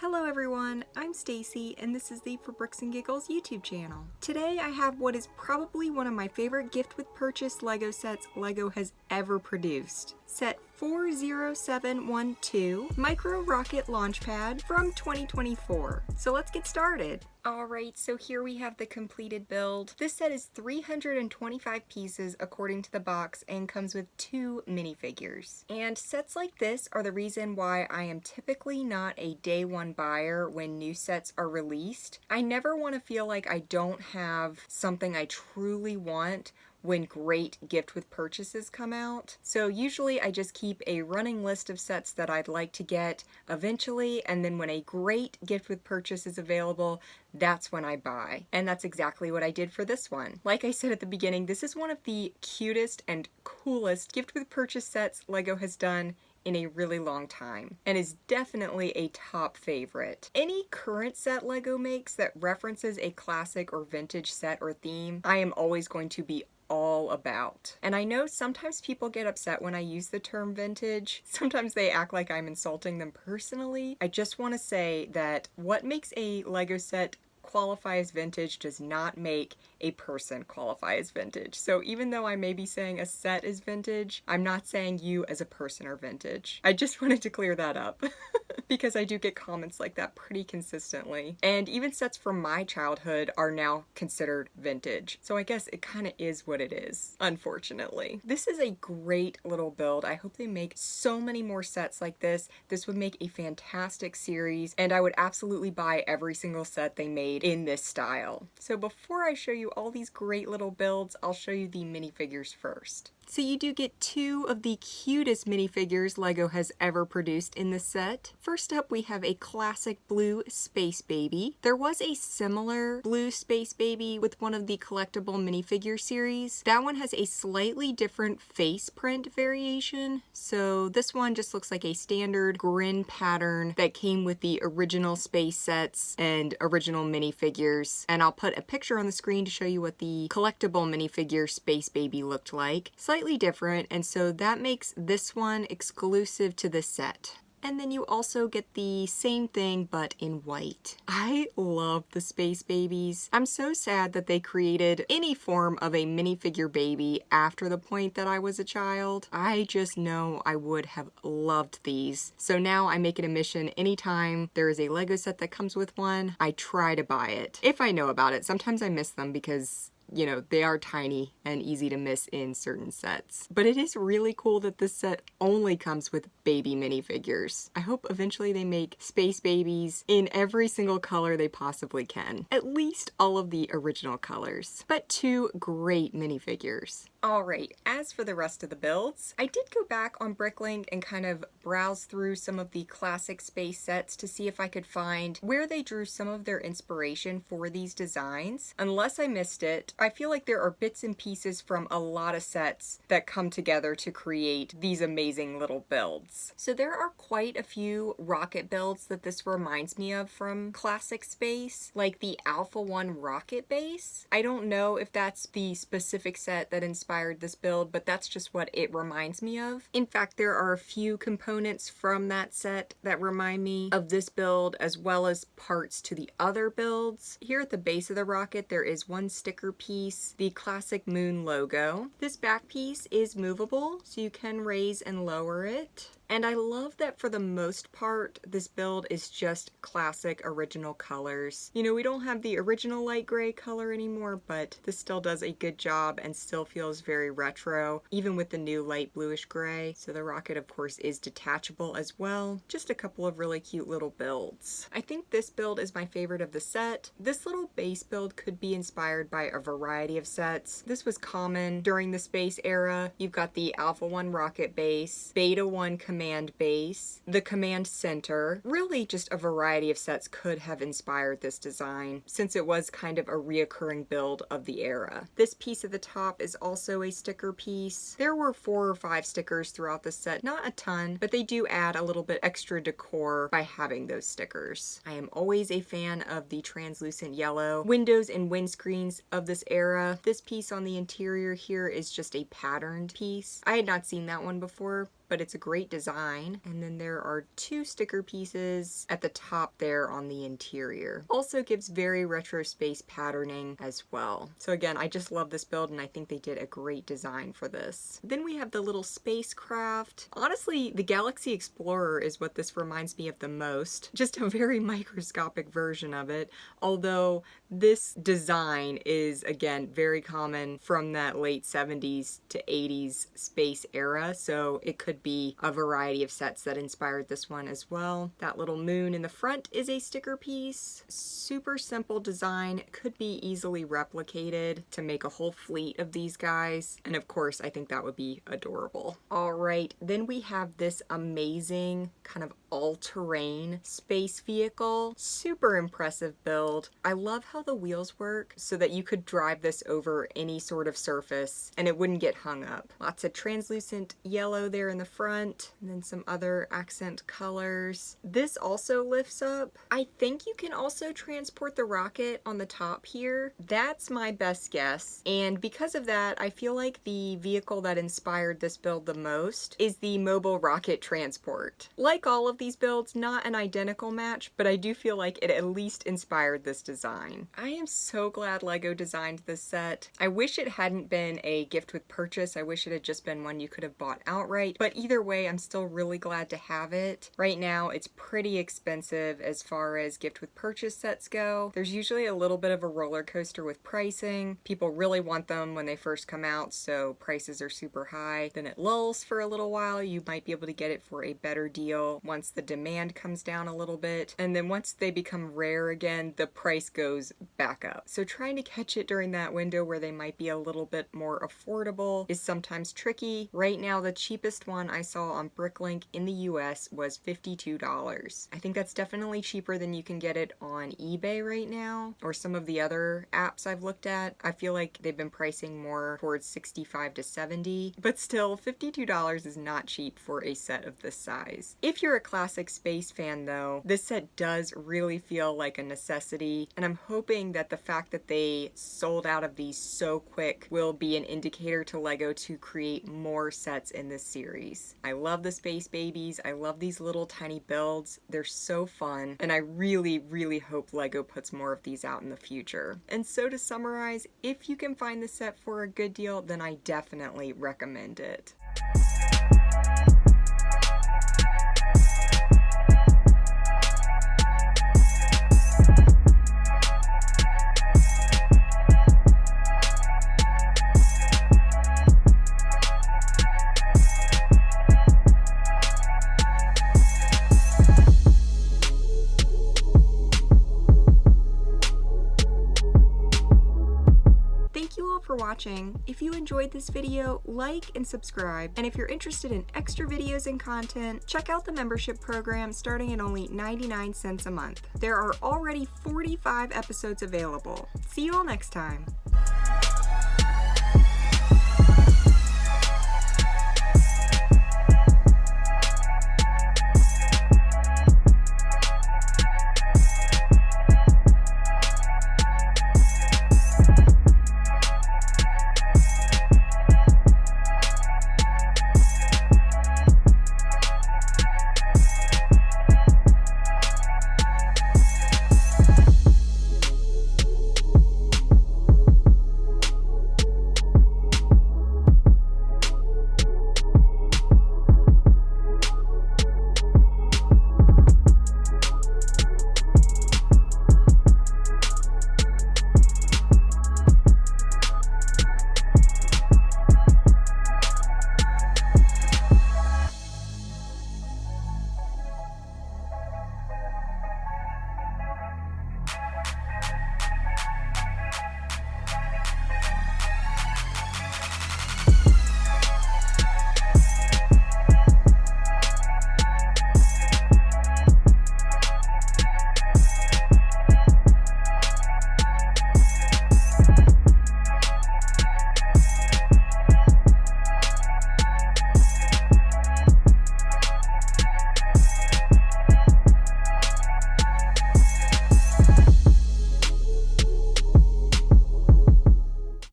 Hello everyone, I'm Stacy and this is the For Bricks and Giggles YouTube channel. Today I have what is probably one of my favorite gift with purchase Lego sets Lego has ever produced. Set 40712 Micro Rocket Launchpad from 2024. So let's get started. Alright, so here we have the completed build. This set is 325 pieces according to the box and comes with 2 minifigures. And sets like this are the reason why I am typically not a day one buyer when new sets are released. I never want to feel like I don't have something I truly want when great gift with purchases come out. So usually I just keep a running list of sets that I'd like to get eventually, and then when a great gift with purchase is available, that's when I buy. And that's exactly what I did for this one. Like I said at the beginning, this is one of the cutest and coolest gift with purchase sets Lego has done in a really long time, and is definitely a top favorite. Any current set Lego makes that references a classic or vintage set or theme, I am always going to be all about. And I know sometimes people get upset when I use the term vintage. Sometimes they act like I'm insulting them personally. I just want to say that what makes a Lego set qualify as vintage does not make a person qualify as vintage. So even though I may be saying a set is vintage, I'm not saying you as a person are vintage. I just wanted to clear that up because I do get comments like that pretty consistently. And even sets from my childhood are now considered vintage. So I guess it kind of is what it is, unfortunately. This is a great little build. I hope they make so many more sets like this. This would make a fantastic series, and I would absolutely buy every single set they made in this style. So before I show you all these great little builds, I'll show you the minifigures first. So you do get 2 of the cutest minifigures Lego has ever produced in this set. First up, we have a classic blue Space Baby. There was a similar blue Space Baby with one of the collectible minifigure series. That one has a slightly different face print variation. So this one just looks like a standard grin pattern that came with the original space sets and original minifigures. And I'll put a picture on the screen to show you what the collectible minifigure Space Baby looked like. Slightly different, and so that makes this one exclusive to this set. And then you also get the same thing but in white. I love the Space Babies. I'm so sad that they created any form of a minifigure baby after the point that I was a child. I just know I would have loved these. So now I make it a mission anytime there is a Lego set that comes with one, I try to buy it. If I know about it. Sometimes I miss them because you know, they are tiny and easy to miss in certain sets. But it is really cool that this set only comes with baby minifigures. I hope eventually they make Space Babies in every single color they possibly can. At least all of the original colors. But 2 great minifigures. Alright, as for the rest of the builds, I did go back on BrickLink and kind of browse through some of the classic space sets to see if I could find where they drew some of their inspiration for these designs. Unless I missed it, I feel like there are bits and pieces from a lot of sets that come together to create these amazing little builds. So there are quite a few rocket builds that this reminds me of from classic space, like the Alpha 1 rocket base. I don't know if that's the specific set that inspired this build, but that's just what it reminds me of. In fact, there are a few components from that set that remind me of this build, as well as parts to the other builds. Here at the base of the rocket, there is one sticker piece, the classic moon logo. This back piece is movable, so you can raise and lower it. And I love that for the most part, this build is just classic original colors. You know, we don't have the original light gray color anymore, but this still does a good job and still feels very retro, even with the new light bluish gray. So the rocket, of course, is detachable as well. Just a couple of really cute little builds. I think this build is my favorite of the set. This little base build could be inspired by a variety of sets. This was common during the space era. You've got the Alpha 1 rocket base, Beta 1 command base, the command center. Really just a variety of sets could have inspired this design, since it was kind of a reoccurring build of the era. This piece at the top is also a sticker piece. There were 4 or 5 stickers throughout the set, not a ton, but they do add a little bit extra decor by having those stickers. I am always a fan of the translucent yellow windows and windscreens of this era. This piece on the interior here is just a patterned piece. I had not seen that one before, but it's a great design. And then there are 2 sticker pieces at the top there on the interior. Also gives very retro space patterning as well. So again, I just love this build and I think they did a great design for this. Then we have the little spacecraft. Honestly, the Galaxy Explorer is what this reminds me of the most. Just a very microscopic version of it, although this design is, again, very common from that late 70s to 80s space era, so it could be a variety of sets that inspired this one as well. That little moon in the front is a sticker piece. Super simple design, could be easily replicated to make a whole fleet of these guys, and of course I think that would be adorable. Alright, then we have this amazing kind of all-terrain space vehicle. Super impressive build. I love how the wheels work so that you could drive this over any sort of surface and it wouldn't get hung up. Lots of translucent yellow there in the front, and then some other accent colors. This also lifts up. I think you can also transport the rocket on the top here. That's my best guess, and because of that, I feel like the vehicle that inspired this build the most is the mobile rocket transport. Like all of these builds, not an identical match, but I do feel like it at least inspired this design. I am so glad LEGO designed this set. I wish it hadn't been a gift with purchase. I wish it had just been one you could have bought outright, but either way, I'm still really glad to have it. Right now, it's pretty expensive as far as gift with purchase sets go. There's usually a little bit of a roller coaster with pricing. People really want them when they first come out, so prices are super high. Then it lulls for a little while. You might be able to get it for a better deal once the demand comes down a little bit. And then once they become rare again, the price goes back up. So trying to catch it during that window where they might be a little bit more affordable is sometimes tricky. Right now, the cheapest one I saw on BrickLink in the US was $52. I think that's definitely cheaper than you can get it on eBay right now, or some of the other apps I've looked at. I feel like they've been pricing more towards $65 to $70, but still $52 is not cheap for a set of this size. If you're a classic space fan though, this set does really feel like a necessity, and I'm hoping that the fact that they sold out of these so quick will be an indicator to LEGO to create more sets in this series. I love the space babies. I love these little tiny builds. They're so fun, and I really, really hope LEGO puts more of these out in the future. And so to summarize, if you can find this set for a good deal, then I definitely recommend it. For watching. If you enjoyed this video, like and subscribe, and if you're interested in extra videos and content, check out the membership program starting at only 99 cents a month. There are already 45 episodes available. See you all next time.